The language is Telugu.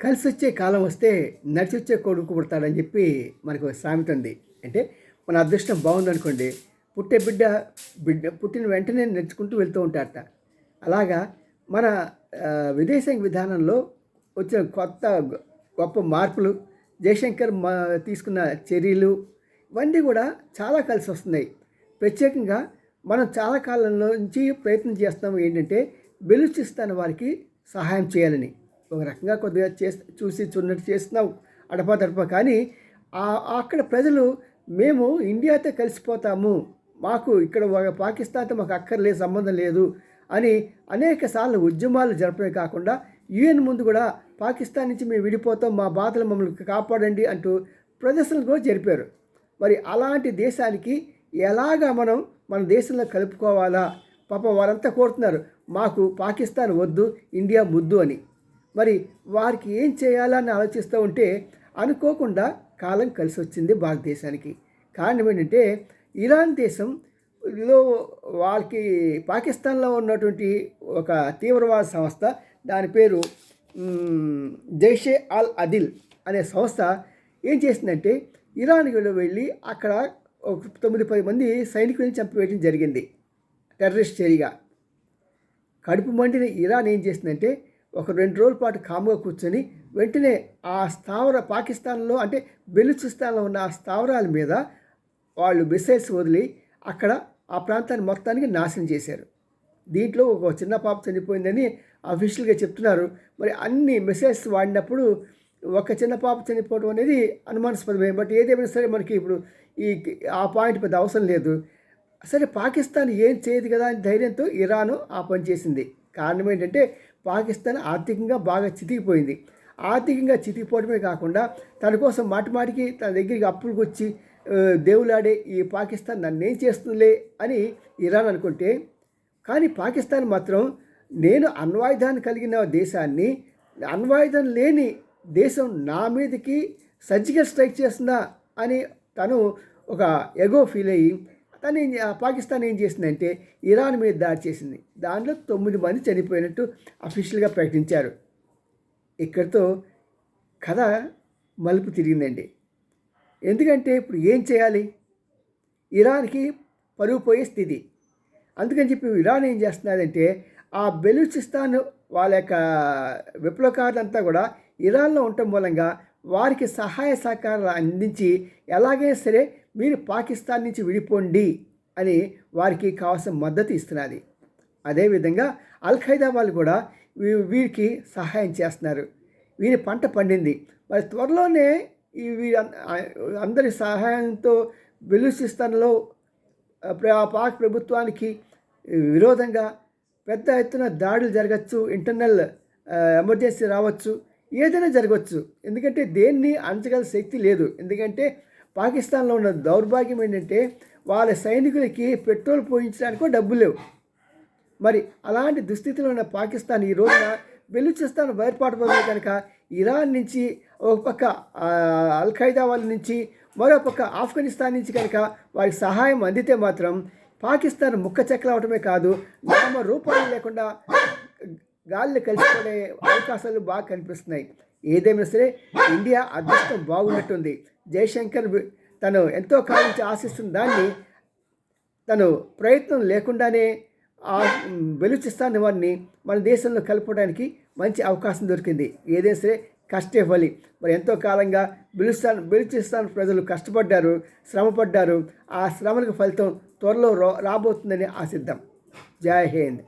కలిసొచ్చే కాలం వస్తే నడిచొచ్చే కొడుకు పుడతాడని చెప్పి మనకు ఒక సామెత ఉంది. అంటే మన అదృష్టం బాగుందనుకోండి, పుట్టే బిడ్డ బిడ్డ పుట్టిన వెంటనే నడుచుకుంటూ వెళ్తూ ఉంటాడట. అలాగా మన విదేశాంగ విధానంలో వచ్చిన కొత్త గొప్ప మార్పులు, జయశంకర్ తీసుకున్న చర్యలు ఇవన్నీ కూడా చాలా కలిసి వస్తున్నాయి. ప్రత్యేకంగా మనం చాలా కాలంలో నుంచి ప్రయత్నం చేస్తున్నాము ఏంటంటే, బెలూచిస్తాన్ వారికి సహాయం చేయాలని. ఒక రకంగా కొద్దిగా చూసి చూడనట్టు చేస్తున్నాం అడపాదడపా. కానీ అక్కడ ప్రజలు మేము ఇండియాతో కలిసిపోతాము, మాకు ఇక్కడ పాకిస్తాన్తో మాకు అక్కర్లేదు, సంబంధం లేదు అని అనేక సార్లు ఉద్యమాలు జరపడమే కాకుండా యుఎన్ ముందు కూడా పాకిస్తాన్ నుంచి మేము విడిపోతాం, మా బాధలు మమ్మల్ని కాపాడండి అంటూ ప్రదర్శనలు కూడా జరిపారు. మరి అలాంటి దేశానికి ఎలాగా మనం మన దేశంలో కలుపుకోవాలా? పాపం వారంతా కోరుతున్నారు, మాకు పాకిస్తాన్ వద్దు, ఇండియా ముద్దు అని. మరి వారికి ఏం చేయాలని ఆలోచిస్తూ ఉంటే అనుకోకుండా కాలం కలిసి వచ్చింది భారతదేశానికి. కారణం ఏంటంటే, ఇరాన్ దేశంలో వాళ్ళకి పాకిస్తాన్లో ఉన్నటువంటి ఒక తీవ్రవాద సంస్థ, దాని పేరు జైషే అల్ అదిల్ అనే సంస్థ ఏం చేసిందంటే, ఇరాన్కి వెళ్ళి అక్కడ ఒక 9-10 మంది సైనికులను చంపివేయడం జరిగింది టెర్రరిస్ట్ చర్యగా. కడుపు మండిన ఇరాన్ ఏం చేసిందంటే, ఒక 2 రోజుల పాటు కాముగా కూర్చొని వెంటనే ఆ పాకిస్తాన్లో అంటే బెలూచిస్తాన్లో ఉన్న ఆ స్థావరాల మీద వాళ్ళు మిసైల్స్ వదిలి అక్కడ ఆ ప్రాంతాన్ని మొత్తానికి నాశనం చేశారు. దీంట్లో ఒక చిన్న పాప చనిపోయిందని అఫీషియల్గా చెప్తున్నారు. మరి అన్ని మిసైల్స్ వాడినప్పుడు ఒక చిన్న పాప చనిపోవడం అనేది అనుమానాస్పదమే. బట్ ఏదేమైనా సరే మనకి ఇప్పుడు ఆ పాయింట్ పెద్ద అవసరం లేదు. సరే, పాకిస్తాన్ ఏం చేయదు కదా అని ధైర్యంతో ఇరాను ఆ పని చేసింది. కారణం ఏంటంటే, పాకిస్తాన్ ఆర్థికంగా బాగా చితికిపోయింది. ఆర్థికంగా చితికిపోవడమే కాకుండా తన కోసం మాటిమాటికి తన దగ్గరికి అప్పులకు వచ్చి దేవులాడే ఈ పాకిస్తాన్ నన్నేం చేస్తుందిలే అని ఇరాన్ అనుకుంటే, కానీ పాకిస్తాన్ మాత్రం నేను అణ్వాయుధాన్ని కలిగిన దేశాన్ని, అణ్వాయుధం లేని దేశం నా మీదకి సర్జికల్ స్ట్రైక్ చేస్తుందా అని తను ఒక ఎగో ఫీల్ అయ్యి పాకిస్తాన్ ఏం చేసిందంటే ఇరాన్ మీద దాడి చేసింది. దాంట్లో 9 మంది చనిపోయినట్టు అఫీషియల్గా ప్రకటించారు. ఇక్కడితో కథ మలుపు తిరిగిందండి. ఎందుకంటే ఇప్పుడు ఏం చేయాలి? ఇరాన్కి పరుగు పోయే స్థితి. అందుకని చెప్పి ఇరాన్ ఏం చేస్తున్నారంటే, ఆ బెలూచిస్తాన్ వాళ్ళ యొక్క విప్లవకారులంతా కూడా ఇరాన్లో ఉండటం మూలంగా వారికి సహాయ సహకారాలు అందించి ఎలాగైనా సరే మీరు పాకిస్తాన్ నుంచి విడిపోండి అని వారికి కావాల్సిన మద్దతు ఇస్తున్నది. అదేవిధంగా అల్ ఖైదా వాళ్ళు కూడా వీరికి సహాయం చేస్తున్నారు. వీరి పంట పండింది. మరి త్వరలోనే అందరి సహాయంతో బెలూచిస్తాన్లో పాక్ ప్రభుత్వానికి విరోధంగా పెద్ద ఎత్తున దాడులు జరగచ్చు, ఇంటర్నల్ ఎమర్జెన్సీ రావచ్చు, ఏదైనా జరగవచ్చు. ఎందుకంటే దేన్ని అంచగల శక్తి లేదు. ఎందుకంటే పాకిస్తాన్లో ఉన్న దౌర్భాగ్యం ఏంటంటే, వాళ్ళ సైనికులకి పెట్రోల్ పోయించడానికి డబ్బులు లేవు. మరి అలాంటి దుస్థితిలో ఉన్న పాకిస్తాన్ ఈ రోజున బెలూచిస్తాన్ బయటపడబోతుంది కనుక ఇరాన్ నుంచి ఒక పక్క అల్ ఖైదా వాళ్ళ నుంచి, మరో పక్క ఆఫ్ఘనిస్తాన్ నుంచి కనుక వారికి సహాయం అందితే మాత్రం పాకిస్తాన్ ముక్క చెక్కలు అవటమే కాదు, నామ రూపాలు లేకుండా గాలిలో కలిసిపోయే అవకాశాలు బాగా కనిపిస్తున్నాయి. ఏదేమైనా సరే ఇండియా అదృష్టం బాగున్నట్టుంది. జయశంకర్ తను ఎంతో కాలం నుంచి ఆశిస్తున్న దాన్ని తను ప్రయత్నం లేకుండానే ఆ బెలూచిస్తాన్ వారిని మన దేశంలో కలపడానికి మంచి అవకాశం దొరికింది. ఏదైనా సరే కష్టే ఫలి. మరి ఎంతో కాలంగా బెలూచిస్తాన్ ప్రజలు కష్టపడ్డారు, శ్రమపడ్డారు. ఆ శ్రమలకు ఫలితం త్వరలో రాబోతుందని ఆశిద్దాం. జై హింద్.